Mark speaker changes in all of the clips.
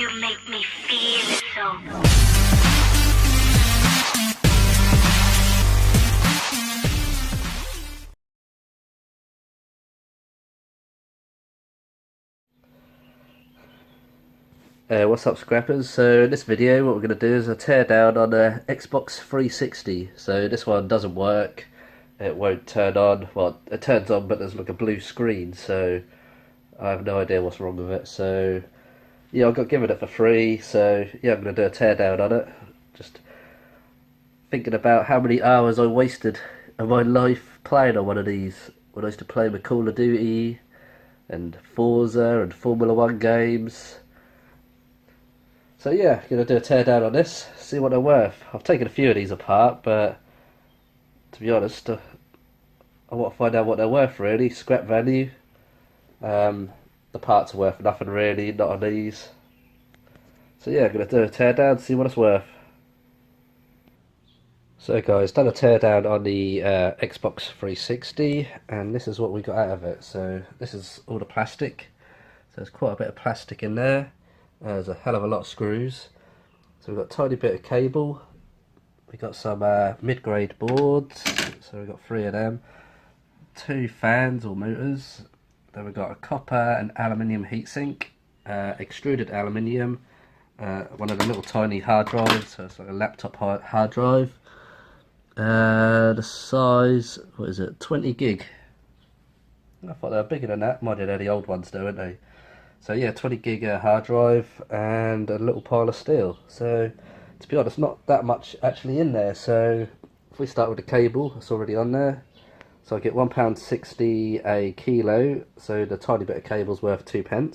Speaker 1: You make me feel so.
Speaker 2: What's up, scrappers? So in this video what we're going to do is a teardown on a Xbox 360. So this one doesn't work, it won't turn on, well it turns on but there's like a blue screen, so I have no idea what's wrong with it. So yeah, I got given it for free, so yeah, I'm going to do a teardown on it. Just thinking about how many hours I wasted of my life playing on one of these, when I used to play with Call of Duty and Forza and Formula 1 games. So yeah, gonna do a teardown on this, see what they're worth. I've taken a few of these apart, but to be honest, I want to find out what they're worth really. Scrap value. The parts are worth nothing really, not on these. So yeah, gonna do a teardown, see what it's worth. So guys, done a teardown on the Xbox 360, and this is what we got out of it. So this is all the plastic. So there's quite a bit of plastic in there. There's a hell of a lot of screws. So we've got a tiny bit of cable. We've got some mid-grade boards. So we've got 3 of them. 2 fans or motors. Then we've got a copper and aluminium heatsink. Extruded aluminium. One of the little tiny hard drives. So it's like a laptop hard drive. The size, what is it? 20 gig. I thought they were bigger than that. Might have the old ones though, weren't they? So yeah, 20 gig hard drive and a little pile of steel. So to be honest, not that much actually in there. So if we start with the cable, it's already on there. So I get £1.60 a kilo. So the tiny bit of cable's worth 2p.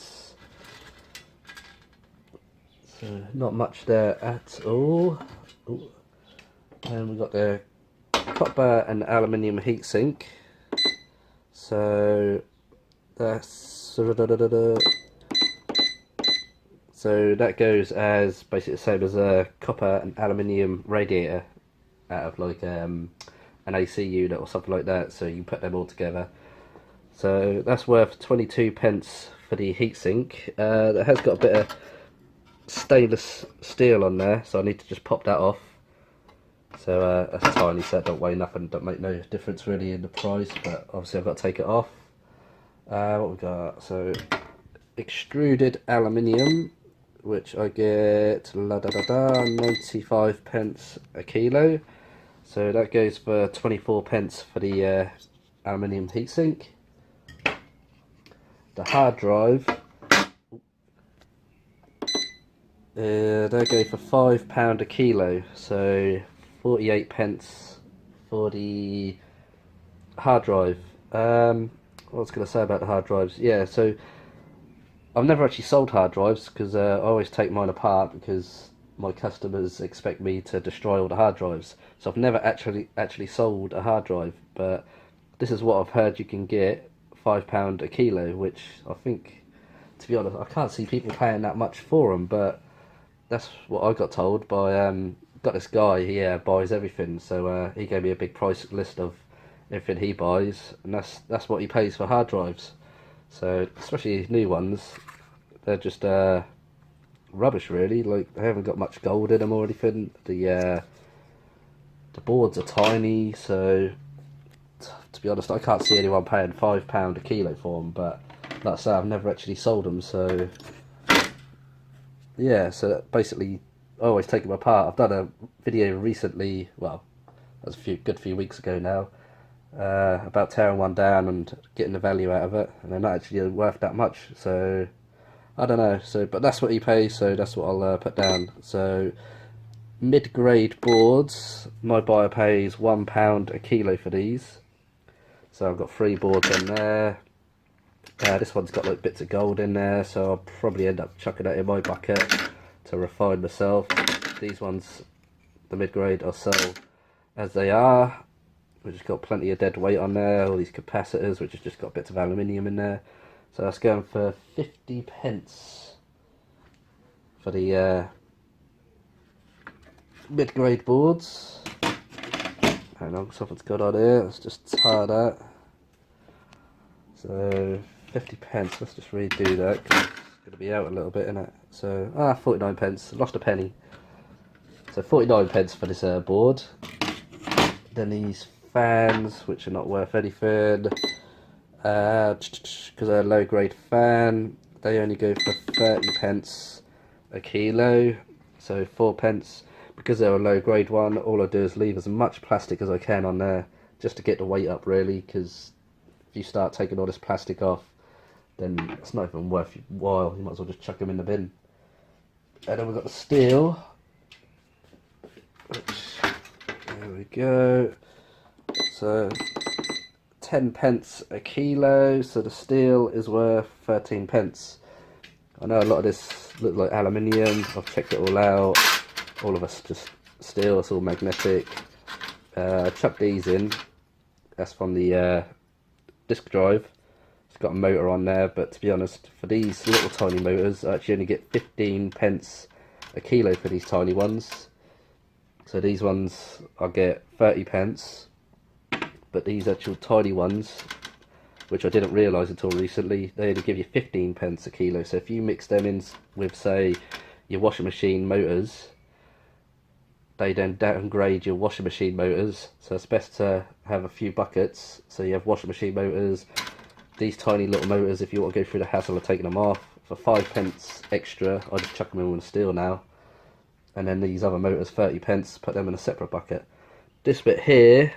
Speaker 2: So not much there at all. Ooh. And we've got the copper and aluminium heatsink. So that's so that goes as basically the same as a copper and aluminium radiator out of like an AC unit or something like that. So you put them all together. So that's worth 22p for the heatsink. It has got a bit of stainless steel on there, so I need to just pop that off. So that's tiny, so that don't weigh nothing, don't make no difference really in the price, but obviously I've got to take it off. What we got? So extruded aluminium, which I get 95p a kilo. So that goes for 24p for the aluminium heatsink. The hard drive, they go for £5 a kilo. So 48p for the hard drive. What was I going to say about the hard drives? Yeah, so I've never actually sold hard drives because I always take mine apart because my customers expect me to destroy all the hard drives. So I've never actually sold a hard drive, but this is what I've heard you can get, £5 a kilo, which I think, to be honest, I can't see people paying that much for them, but that's what I got told by, got this guy, he buys everything, so he gave me a big price list of everything he buys, and that's what he pays for hard drives. So especially new ones, they're just rubbish really. Like they haven't got much gold in them or anything. The boards are tiny, so to be honest, I can't see anyone paying £5 a kilo for them. But like I say, I've never actually sold them, so yeah. So basically, I always take them apart. I've done a video recently. Well, that was a good few weeks ago now. About tearing one down and getting the value out of it, and they're not actually worth that much, so I don't know. So but that's what he pays, so that's what I'll put down. So mid-grade boards, my buyer pays £1 a kilo for these, so I've got 3 boards in there. This one's got like bits of gold in there, so I'll probably end up chucking that in my bucket to refine myself. These ones, the mid-grade, I'll sell as they are. We've just got plenty of dead weight on there, all these capacitors, which has just got bits of aluminium in there. So that's going for 50p for the mid-grade boards. Hang on, something's got on here, let's just tie that. So 50p, let's just redo that, 'cause Gonna be out a little bit, innit? So 49 pence, lost a penny. So 49 pence for this board. Then these fans, which are not worth anything, because they're a low grade fan, they only go for 30 pence a kilo. So 4 pence. Because they're a low grade one, all I do is leave as much plastic as I can on there, just to get the weight up really, because if you start taking all this plastic off, then it's not even worth your while. You might as well just chuck them in the bin. And then we've got the steel, which, there we go. So 10 pence a kilo, so the steel is worth 13 pence. I know a lot of this looks like aluminium. I've checked it all out. All of us just steel, it's all magnetic. Chuck these in. That's from the disk drive. It's got a motor on there, but to be honest, for these little tiny motors, I actually only get 15 pence a kilo for these tiny ones. So these ones I get 30 pence, but these actual tiny ones, which I didn't realise until recently, they only give you 15 pence a kilo. So if you mix them in with, say, your washing machine motors, they then downgrade your washing machine motors. So it's best to have a few buckets. So you have washing machine motors, these tiny little motors, if you want to go through the hassle of taking them off, for 5 pence extra, I just chuck them in with steel now. And then these other motors, 30 pence, put them in a separate bucket. This bit here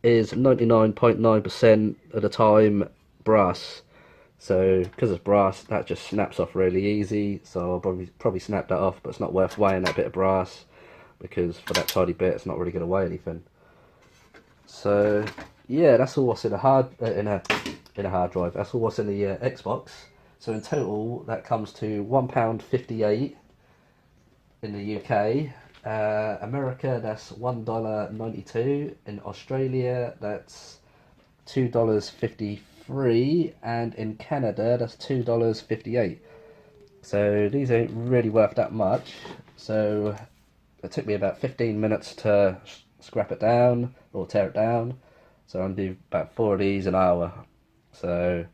Speaker 2: is 99.9% of the time brass. So because it's brass, that just snaps off really easy. So I'll probably snap that off, but it's not worth weighing that bit of brass, because for that tiny bit, it's not really going to weigh anything. So yeah, that's all what's in a hard drive. That's all what's in the Xbox. So in total, that comes to £1.58 in the UK. America, that's $1.92. In Australia, that's $2.53, and in Canada, that's $2.58. So these ain't really worth that much. So it took me about 15 minutes to scrap it down or tear it down. So I'm doing about 4 of these an hour. So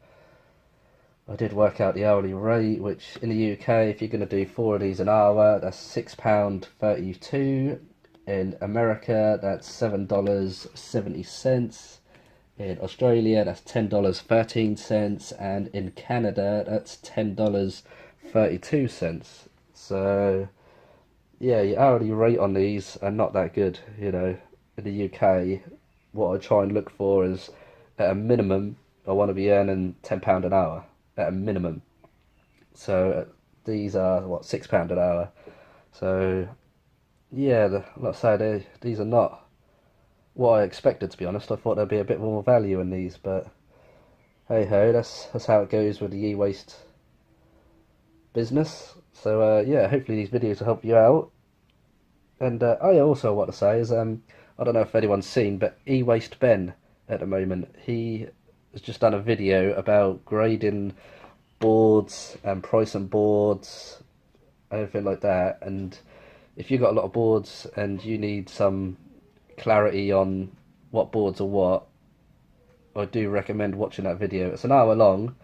Speaker 2: I did work out the hourly rate, which in the UK, if you're going to do 4 of these an hour, that's £6.32. In America, that's $7.70. In Australia, that's $10.13. And in Canada, that's $10.32. So yeah, your hourly rate on these are not that good, you know. In the UK, what I try and look for is, at a minimum, I want to be earning £10 an hour, at a minimum. So these are, what, £6 an hour. So yeah, like I say, these are not what I expected, to be honest. I thought there'd be a bit more value in these, but hey ho, that's how it goes with the eWaste business. So yeah, hopefully these videos will help you out. And I also want to say is, I don't know if anyone's seen, but eWaste Ben at the moment, he has just done a video about grading boards and pricing boards, everything like that. And if you've got a lot of boards and you need some clarity on what boards are what, I do recommend watching that video. It's an hour long,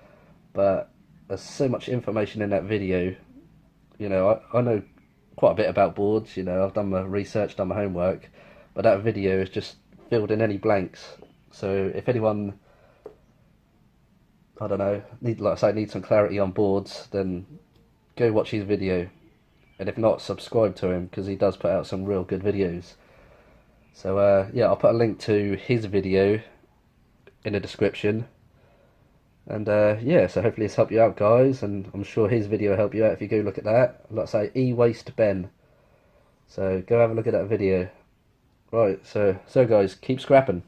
Speaker 2: but there's so much information in that video. You know, I know quite a bit about boards, you know, I've done my research, done my homework, but that video is just filled in any blanks. So if anyone, I don't know, need some clarity on boards, then go watch his video. And if not, subscribe to him, because he does put out some real good videos. So yeah, I'll put a link to his video in the description. And yeah, so hopefully it's helped you out, guys, and I'm sure his video will help you out if you go look at that. Like I say, eWaste Ben. So go have a look at that video. Right, so guys, keep scrapping.